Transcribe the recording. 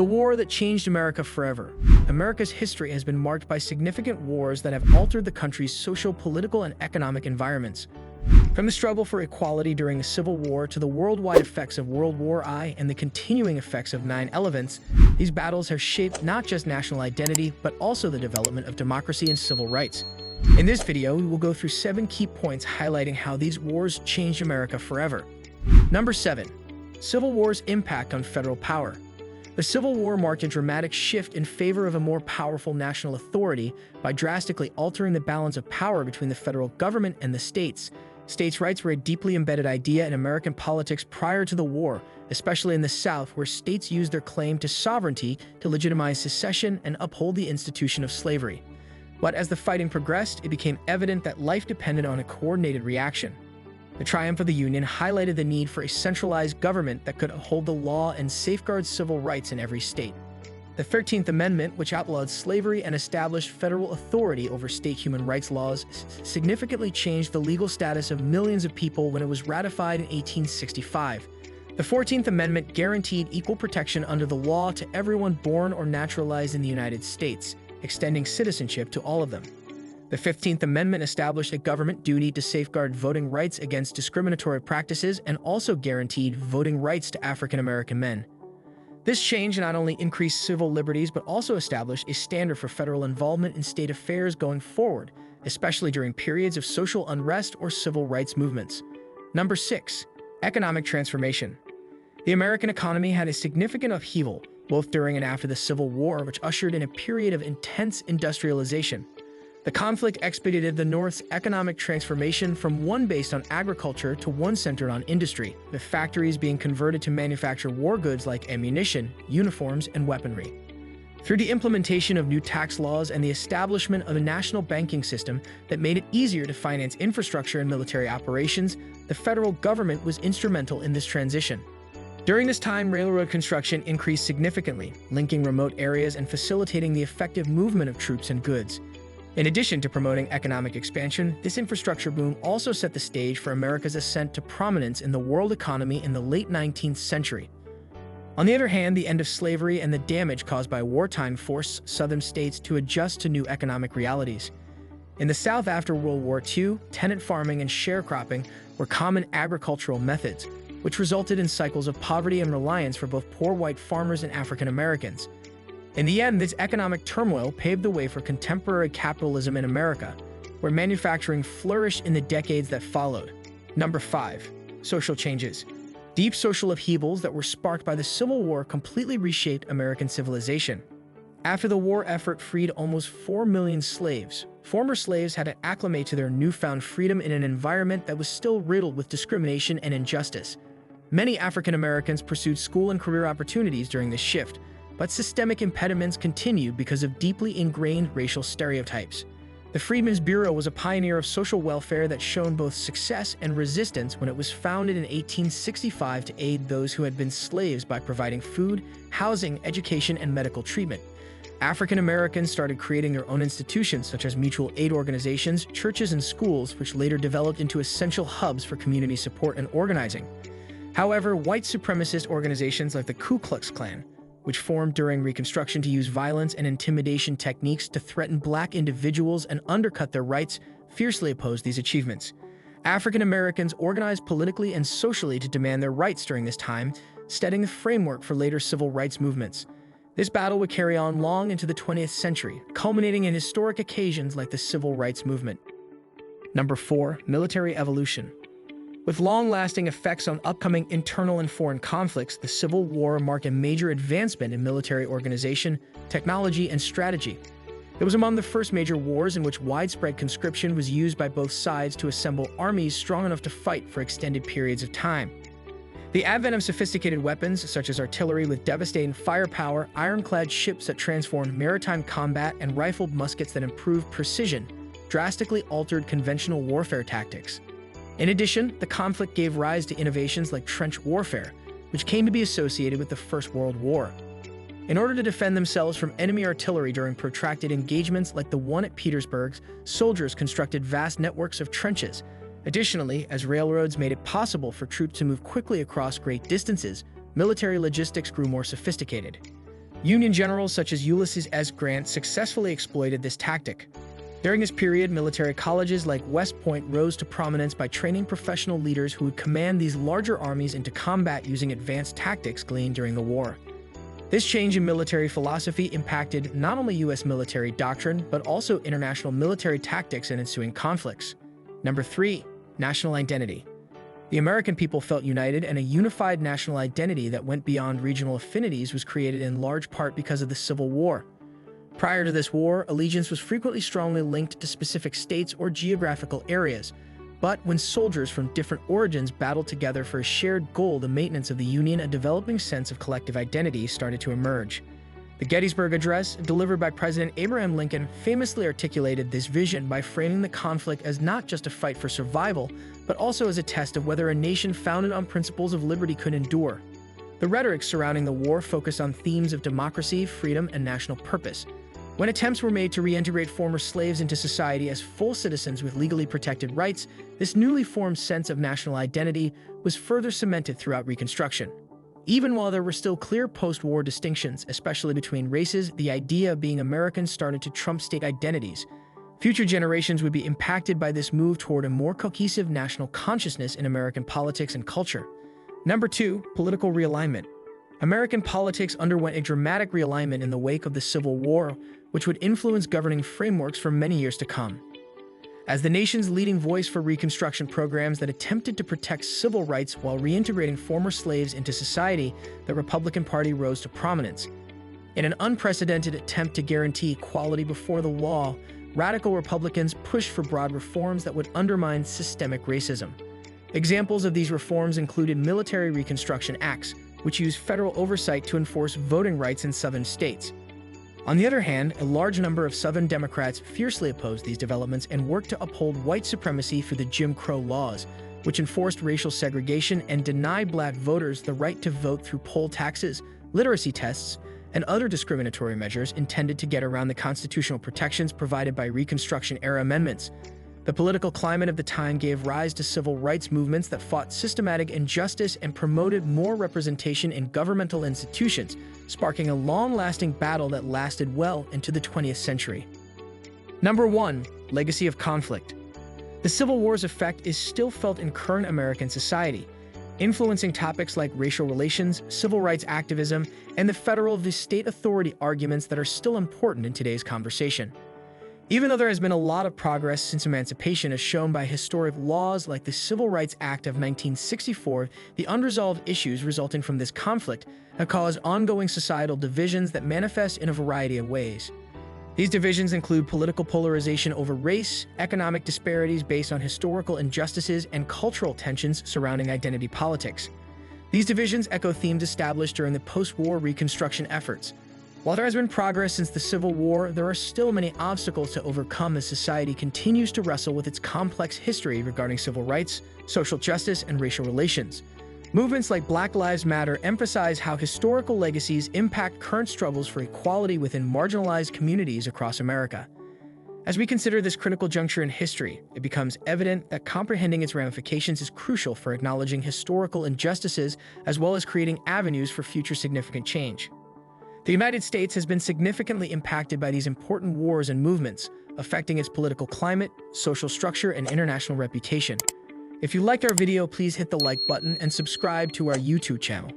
The war that changed America forever. America's history has been marked by significant wars that have altered the country's social, political, and economic environments. From the struggle for equality during the Civil War to the worldwide effects of World War I and the continuing effects of 9/11, these battles have shaped not just national identity, but also the development of democracy and civil rights. In this video, we will go through 7 key points highlighting how these wars changed America forever. Number 7. Civil War's impact on federal power. The Civil War marked a dramatic shift in favor of a more powerful national authority by drastically altering the balance of power between the federal government and the states. States' rights were a deeply embedded idea in American politics prior to the war, especially in the South, where states used their claim to sovereignty to legitimize secession and uphold the institution of slavery. But as the fighting progressed, it became evident that life depended on a coordinated reaction. The triumph of the Union highlighted the need for a centralized government that could uphold the law and safeguard civil rights in every state. The 13th Amendment, which outlawed slavery and established federal authority over state human rights laws, significantly changed the legal status of millions of people when it was ratified in 1865. The 14th Amendment guaranteed equal protection under the law to everyone born or naturalized in the United States, extending citizenship to all of them. The 15th Amendment established a government duty to safeguard voting rights against discriminatory practices and also guaranteed voting rights to African American men. This change not only increased civil liberties but also established a standard for federal involvement in state affairs going forward, especially during periods of social unrest or civil rights movements. Number 6. Economic transformation. The American economy had a significant upheaval, both during and after the Civil War, which ushered in a period of intense industrialization. The conflict expedited the North's economic transformation from one based on agriculture to one centered on industry, with factories being converted to manufacture war goods like ammunition, uniforms, and weaponry. Through the implementation of new tax laws and the establishment of a national banking system that made it easier to finance infrastructure and military operations, the federal government was instrumental in this transition. During this time, railroad construction increased significantly, linking remote areas and facilitating the effective movement of troops and goods. In addition to promoting economic expansion, this infrastructure boom also set the stage for America's ascent to prominence in the world economy in the late 19th century. On the other hand, the end of slavery and the damage caused by wartime forced southern states to adjust to new economic realities. In the South after World War II, tenant farming and sharecropping were common agricultural methods, which resulted in cycles of poverty and reliance for both poor white farmers and African Americans. In the end, this economic turmoil paved the way for contemporary capitalism in America, where manufacturing flourished in the decades that followed. Number 5. Social changes. Deep social upheavals that were sparked by the Civil War completely reshaped American civilization. After the war effort freed almost 4 million slaves, former slaves had to acclimate to their newfound freedom in an environment that was still riddled with discrimination and injustice. Many African Americans pursued school and career opportunities during this shift, but systemic impediments continued because of deeply ingrained racial stereotypes. The Freedmen's Bureau was a pioneer of social welfare that shone both success and resistance when it was founded in 1865 to aid those who had been slaves by providing food, housing, education, and medical treatment. African Americans started creating their own institutions such as mutual aid organizations, churches, and schools, which later developed into essential hubs for community support and organizing. However, white supremacist organizations like the Ku Klux Klan, which formed during Reconstruction to use violence and intimidation techniques to threaten black individuals and undercut their rights, fiercely opposed these achievements. African Americans organized politically and socially to demand their rights during this time, setting the framework for later civil rights movements. This battle would carry on long into the 20th century, culminating in historic occasions like the Civil Rights Movement. Number 4. Military evolution. With long-lasting effects on upcoming internal and foreign conflicts, the Civil War marked a major advancement in military organization, technology, and strategy. It was among the first major wars in which widespread conscription was used by both sides to assemble armies strong enough to fight for extended periods of time. The advent of sophisticated weapons, such as artillery with devastating firepower, ironclad ships that transformed maritime combat, and rifled muskets that improved precision, drastically altered conventional warfare tactics. In addition, the conflict gave rise to innovations like trench warfare, which came to be associated with the First World War. In order to defend themselves from enemy artillery during protracted engagements like the one at Petersburg, soldiers constructed vast networks of trenches. Additionally, as railroads made it possible for troops to move quickly across great distances, military logistics grew more sophisticated. Union generals such as Ulysses S. Grant successfully exploited this tactic. During this period, military colleges like West Point rose to prominence by training professional leaders who would command these larger armies into combat using advanced tactics gleaned during the war. This change in military philosophy impacted not only U.S. military doctrine, but also international military tactics and ensuing conflicts. Number 3. National identity. The American people felt united, and a unified national identity that went beyond regional affinities was created in large part because of the Civil War. Prior to this war, allegiance was frequently strongly linked to specific states or geographical areas, but when soldiers from different origins battled together for a shared goal, the maintenance of the Union, a developing sense of collective identity started to emerge. The Gettysburg Address, delivered by President Abraham Lincoln, famously articulated this vision by framing the conflict as not just a fight for survival, but also as a test of whether a nation founded on principles of liberty could endure. The rhetoric surrounding the war focused on themes of democracy, freedom, and national purpose. When attempts were made to reintegrate former slaves into society as full citizens with legally protected rights, this newly formed sense of national identity was further cemented throughout Reconstruction. Even while there were still clear post-war distinctions, especially between races, the idea of being American started to trump state identities. Future generations would be impacted by this move toward a more cohesive national consciousness in American politics and culture. Number 2. Political realignment. American politics underwent a dramatic realignment in the wake of the Civil War, which would influence governing frameworks for many years to come. As the nation's leading voice for Reconstruction programs that attempted to protect civil rights while reintegrating former slaves into society, the Republican Party rose to prominence. In an unprecedented attempt to guarantee equality before the law, radical Republicans pushed for broad reforms that would undermine systemic racism. Examples of these reforms included military Reconstruction acts, which used federal oversight to enforce voting rights in Southern states. On the other hand, a large number of Southern Democrats fiercely opposed these developments and worked to uphold white supremacy through the Jim Crow laws, which enforced racial segregation and denied black voters the right to vote through poll taxes, literacy tests, and other discriminatory measures intended to get around the constitutional protections provided by Reconstruction-era amendments. The political climate of the time gave rise to civil rights movements that fought systematic injustice and promoted more representation in governmental institutions, sparking a long-lasting battle that lasted well into the 20th century. Number 1. Legacy of conflict. The Civil War's effect is still felt in current American society, influencing topics like racial relations, civil rights activism, and the federal v. state authority arguments that are still important in today's conversation. Even though there has been a lot of progress since emancipation as shown by historic laws like the Civil Rights Act of 1964, the unresolved issues resulting from this conflict have caused ongoing societal divisions that manifest in a variety of ways. These divisions include political polarization over race, economic disparities based on historical injustices, and cultural tensions surrounding identity politics. These divisions echo themes established during the post-war Reconstruction efforts. While there has been progress since the Civil War, there are still many obstacles to overcome as society continues to wrestle with its complex history regarding civil rights, social justice, and racial relations. Movements like Black Lives Matter emphasize how historical legacies impact current struggles for equality within marginalized communities across America. As we consider this critical juncture in history, it becomes evident that comprehending its ramifications is crucial for acknowledging historical injustices as well as creating avenues for future significant change. The United States has been significantly impacted by these important wars and movements, affecting its political climate, social structure, and international reputation. If you liked our video, please hit the like button and subscribe to our YouTube channel.